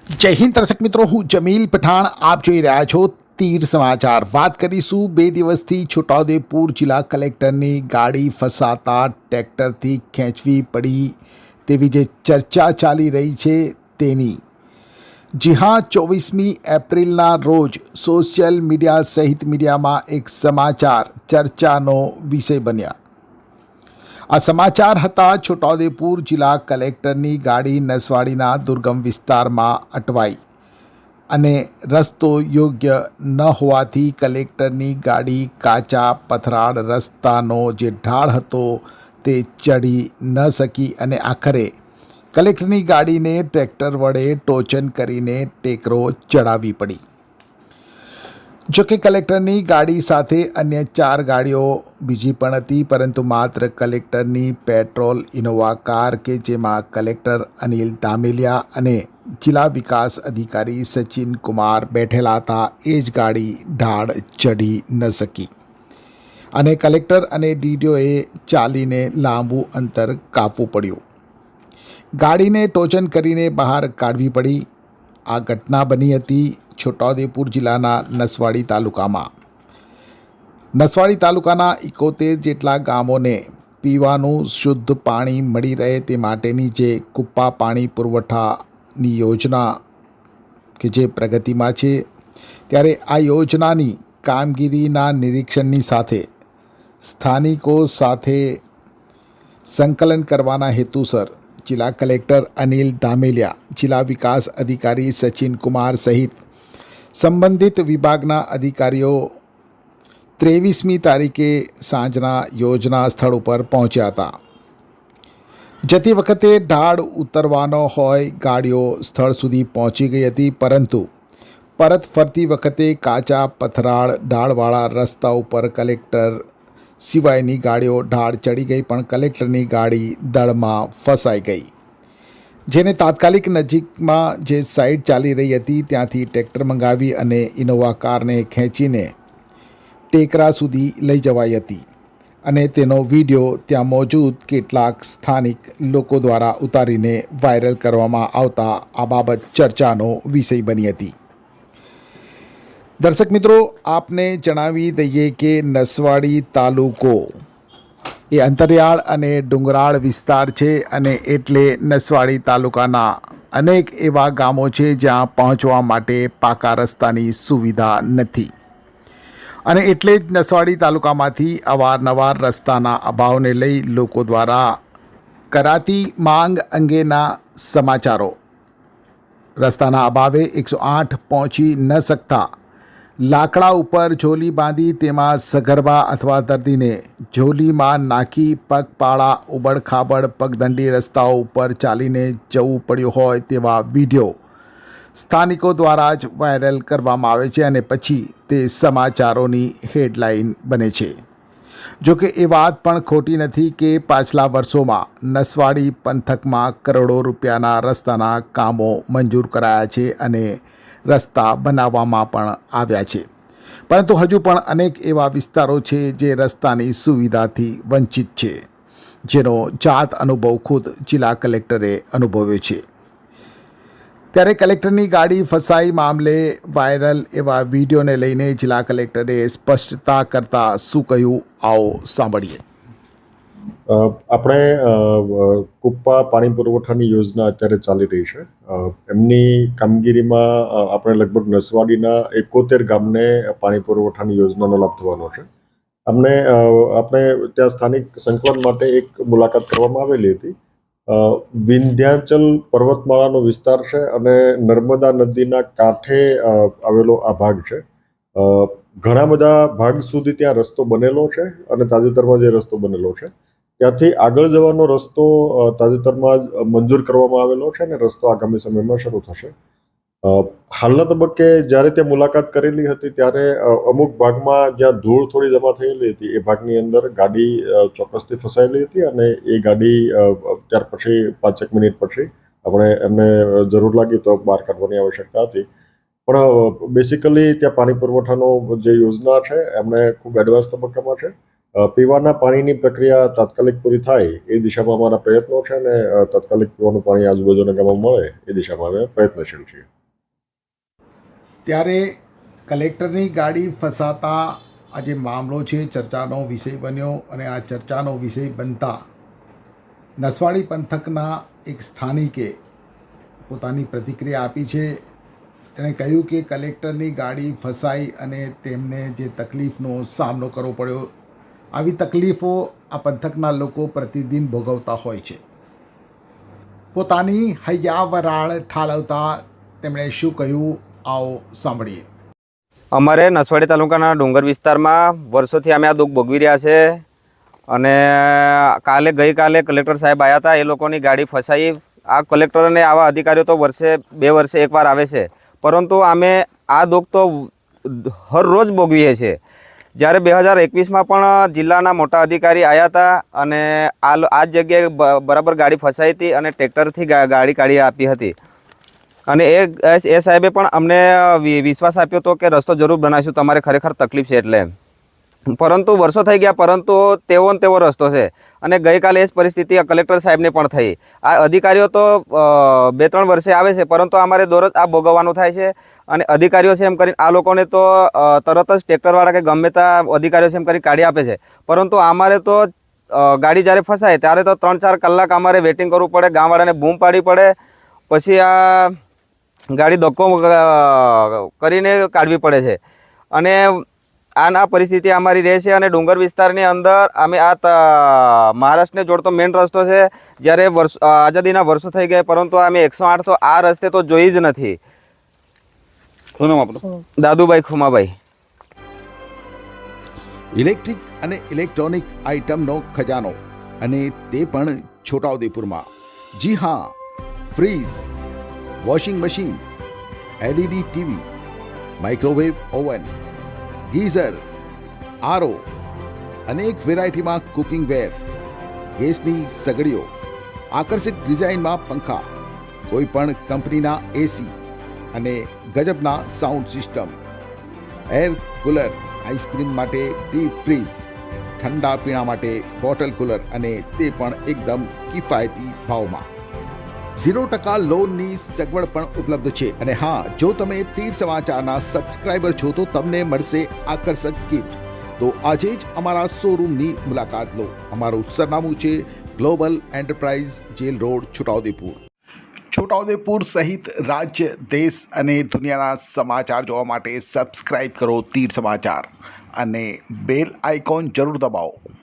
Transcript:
જય હિન્દ દર્શક મિત્રો, હું જમીલ પઠાણ. આપ જોઈ રહ્યા છો તીર સમાચાર. વાત કરીશું 2 દિવસથી છોટાઉદેપુર જિલ્લા કલેક્ટરની ગાડી ફસાતા ટ્રેક્ટરથી ખેંચવી પડી તેવી જે ચર્ચા ચાલી રહી છે તેની. જી હા, 24મી એપ્રિલના રોજ સોશિયલ મીડિયા સહિત મીડિયામાં એક સમાચાર ચર્ચાનો વિષય બન્યા. આ સમાચાર હતા છોટાઉદેપુર જિલ્લા કલેક્ટરની ગાડી નસવાડીના દુર્ગમ વિસ્તારમાં અટવાઈ અને રસ્તો યોગ્ય ન હોવાથી કલેક્ટરની ગાડી કાચા પથરાળ રસ્તાનો જે ઢાળ હતો તે ચડી ન શકી અને આખરે કલેક્ટરની ગાડીને ટ્રેક્ટર વડે ટોચન કરીને ટેકરો ચડાવવી પડી. જોકે કલેક્ટરની ગાડી સાથે અન્ય 4 ગાડીઓ બીજી પણ હતી, પરંતુ માત્ર કલેક્ટરની પેટ્રોલ ઇનોવા કાર કે જેમાં કલેક્ટર અનિલ ધામેલિયા અને જિલ્લા વિકાસ અધિકારી સચિન કુમાર બેઠેલા હતા એ જ ગાડી ઢાળ ચઢી ન શકી અને કલેક્ટર અને ડીડીઓએ ચાલીને લાંબુ અંતર કાપવું પડ્યું. ગાડીને ટોચન કરીને બહાર કાઢવી પડી. આ ઘટના બની હતી છોટાઉદેપુર જિલ્લાના નસવાડી તાલુકામાં. નસવાડી તાલુકાના 71 જેટલા ગામોને પીવાનું શુદ્ધ પાણી મળી રહે તે માટેની જે કુપ્પા પાણી પુરવઠાની યોજના કે જે પ્રગતિમાં છે, ત્યારે આ યોજનાની કામગીરીના નિરીક્ષણની સાથે સ્થાનિકો સાથે સંકલન કરવાના હેતુસર જિલ્લા કલેક્ટર અનિલ ધામેલિયા, જિલ્લા વિકાસ અધિકારી સચિન કુમાર સહિત સંબંધિત વિભાગના અધિકારીઓ 23મી તારીખે સાંજના યોજના સ્થળ ઉપર પહોંચ્યા હતા. જતી વખતે ઢાળ ઉતરવાનો હોય ગાડીઓ સ્થળ સુધી પહોંચી ગઈ હતી, પરંતુ પરત ફરતી વખતે કાચા પથરાળ ઢાળવાળા રસ્તા ઉપર કલેક્ટર સિવાયની ગાડીઓ ઢાળ ચડી ગઈ, પણ કલેક્ટરની ગાડી દળમાં ફસાઈ ગઈ, જેને તાત્કાલિક નજીકમાં જે સાઇડ ચાલી રહી હતી ત્યાંથી ટ્રેક્ટર મંગાવી અને ઇનોવા કારને ખેંચીને ટેકરા સુધી લઈ જવાઈ હતી અને તેનો વિડીયો ત્યાં મોજૂદ કેટલાક સ્થાનિક લોકો દ્વારા ઉતારીને વાયરલ કરવામાં આવતા આ બાબત ચર્ચાનો વિષય બની હતી. દર્શક મિત્રો, આપને જણાવી દઈએ કે નસવાડી તાલુકો એ અંતરિયાળ અને ડુંગરાળ વિસ્તાર છે અને એટલે નસવાડી તાલુકાના અનેક એવા ગામો છે જ્યાં પહોંચવા માટે પાકા રસ્તાની સુવિધા નથી અને એટલે જ નસવાડી તાલુકામાંથી અવારનવાર રસ્તાના અભાવને લઈ લોકો દ્વારા કરાતી માંગ અંગેના સમાચારો, રસ્તાના અભાવે 108 પહોંચી ન શકતા લાકડા ઉપર ઝોલી બાંધી તેમાં સગર્ભા અથવા દર્દીને ઝોલીમાં નાખી પગપાળા ઉબડખાબડ પગદંડી રસ્તાઓ ઉપર ચાલીને જવું પડ્યું હોય તેવા વિડીયો સ્થાનિકો દ્વારા જ વાયરલ કરવામાં આવે છે અને પછી તે સમાચારોની હેડલાઇન બને છે. જોકે એ વાત પણ ખોટી નથી કે પાછલા વર્ષોમાં નસવાડી પંથકમાં કરોડો રૂપિયાના રસ્તાના કામો મંજૂર કરાયા છે અને રસ્તા બનાવવામાં પણ આવ્યા છે, પરંતુ હજુ પણ અનેક એવા વિસ્તારો છે જે રસ્તાની સુવિધાથી વંચિત છે, જેનો જાત અનુભવ ખુદ જિલ્લા કલેક્ટરે અનુભવ્યો છે. ત્યારે કલેક્ટરની ગાડી ફસાઈ મામલે વાયરલ એવા વિડીયોને લઈને જિલ્લા કલેક્ટરે સ્પષ્ટતા કરતા શું કહ્યું, આવો સાંભળીએ. આપણે કુપ્પા પાણી પુરવઠાની યોજના અત્યારે ચાલી રહી છે. એમની કામગીરીમાં આપણે લગભગ નસવાડીના 71 ગામને પાણી પુરવઠાની યોજનાનો લાભ થવાનો છે. આપણે ત્યાં સ્થાનિક સંકલન માટે એક મુલાકાત કરવામાં આવેલી હતી. વિંધ્યાચલ પર્વતમાળાનો વિસ્તાર છે અને નર્મદા નદીના કાંઠે આવેલો આ ભાગ છે. ઘણા બધા ભાગ સુધી ત્યાં રસ્તો બનેલો છે અને તાજેતરમાં જે રસ્તો બનેલો છે ત્યાંથી આગળ જવાનો રસ્તો તાજેતરમાં જ મંજૂર કરવામાં આવેલો છે અને રસ્તો આગામી સમયમાં શરૂ થશે. હાલના તબક્કે જ્યારે ત્યાં મુલાકાત કરેલી હતી ત્યારે અમુક ભાગમાં જ્યાં ધૂળ થોડી જમા થયેલી હતી એ ભાગની અંદર ગાડી ચોક્કસથી ફસાયેલી હતી અને એ ગાડી ત્યાર પછી 5 મિનિટ પછી આપણે એમને જરૂર લાગી તો બહાર કાઢવાની આવશ્યકતા હતી. પણ બેસિકલી ત્યાં પાણી પુરવઠાનો જે યોજના છે એમને ખૂબ એડવાન્સ તબક્કામાં છે પીવાના પાણીની પ્રક્રિયા તાત્કાલિક પૂરી થાય એ દિશામાં અમારા પ્રયત્નો છે અને તાત્કાલિક પીવાનું પાણી આજુબાજુના ગામમાં મળે એ દિશામાં અમે પ્રયત્નશીલ છીએ. ત્યારે કલેક્ટરની ગાડી ફસાતા આ જે મામલો છે ચર્ચાનો વિષય બન્યો અને આ ચર્ચાનો વિષય બનતા નસવાડી પંથકના એક સ્થાનિકે પોતાની પ્રતિક્રિયા આપી છે. તેણે કહ્યું કે કલેક્ટરની ગાડી ફસાઈ અને તેમને જે તકલીફનો સામનો કરવો પડ્યો, આવી તકલીફો આ પંથકના લોકો પ્રતિદિન ભોગવતા હોય છે. પોતાની હૈયા વરાળ ઠાલવતા તેમણે શું કહ્યું, આવો સાંભળીએ. અમારે નસવાડી તાલુકાના ડુંગર વિસ્તારમાં વર્ષોથી અમે આ દુઃખ ભોગવી રહ્યા છે અને ગઈકાલે કલેક્ટર સાહેબ આવ્યા હતા. એ લોકોની ગાડી ફસાઈ. આ કલેક્ટર અને આવા અધિકારીઓ તો બે વર્ષે એકવાર આવે છે, પરંતુ અમે આ દુઃખ તો હર રોજ ભોગવીએ છીએ. જ્યારે 2021માં પણ જિલ્લાના મોટા અધિકારી આવ્યા હતા અને આ જ જગ્યાએ બરાબર ગાડી ફસાઈ હતી અને ટ્રેક્ટરથી ગાડી કાઢી આપી હતી અને એ સાહેબે પણ અમને વિશ્વાસ આપ્યો હતો કે રસ્તો જરૂર બનાવીશું, તમારે ખરેખર તકલીફ છે એટલે. પરંતુ વર્ષો થઈ ગયા, પરંતુ તેવો ને તેવો રસ્તો છે અને ગઈકાલે એ જ પરિસ્થિતિ કલેક્ટર સાહેબને પણ થઈ. આ અધિકારીઓ તો 2-3 વર્ષે આવે છે, પરંતુ અમારે દરરોજ આ ભોગવવાનું થાય છે અને અધિકારીઓ છે એમ કરીને આ લોકોને તો તરત જ ટ્રેક્ટરવાળા કે ગમે ત્યાં અધિકારીઓ છે એમ કરી કાઢી આપે છે, પરંતુ અમારે તો ગાડી જ્યારે ફસાય ત્યારે તો 3-4 કલાક અમારે વેઇટિંગ કરવું પડે, ગામવાળાને બૂમ પાડવી પડે, પછી આ ગાડી ધક્કો કરીને કાઢવી પડે છે અને આ પરિસ્થિતિ અમારી રહે છે. અને ડુંગર વિસ્તારની અંદર અમે મહારાષ્ટ્રને જોડતો મેઇન રસ્તો છે. જ્યારે આઝાદીના વર્ષો થઈ ગયા, પરંતુ અમે 108 તો આ રસ્તે તો જોઈ જ નથી. શું નામ આપણું? દાદુભાઈ ખુમાભાઈ. ઇલેક્ટ્રિક અને ઇલેક્ટ્રોનિક આઇટમનો ખજાનો, અને તે પણ છોટાઉદેપુરમાં. જી હા, fridge, washing machine, LED TV, microwave oven, geyser, RO, અનેક વેરાયટીમાં કુકિંગ વેર, ગેસની સગડીઓ, આકર્ષક ડિઝાઇનમાં પંખા, કોઈ પણ કંપનીના AC અને ગજબના sound system, air cooler, ice cream માટે ડીપ ફ્રીજ, ઠંડા પીણા માટે બોટલ કુલર, અને તે પણ એકદમ કિફાયતી ભાવમાં. 0% લોનની સગવડ પણ ઉપલબ્ધ છે. અને હા, જો તમે તીર સમાચારના સબસ્ક્રાઇબર છો તો તમને મળશે આકર્ષક ગિફ્ટ. તો આજે જ અમારા શોરૂમની મુલાકાત લો. અમારું સરનામું છે global enterprise, jail road, Chhota Udepur. Chhota Udepur સહિત રાજ્ય, દેશ અને દુનિયાના સમાચાર જોવા માટે સબસ્ક્રાઇબ કરો તીર સમાચાર અને બેલ આઇકોન જરૂર દબાવો.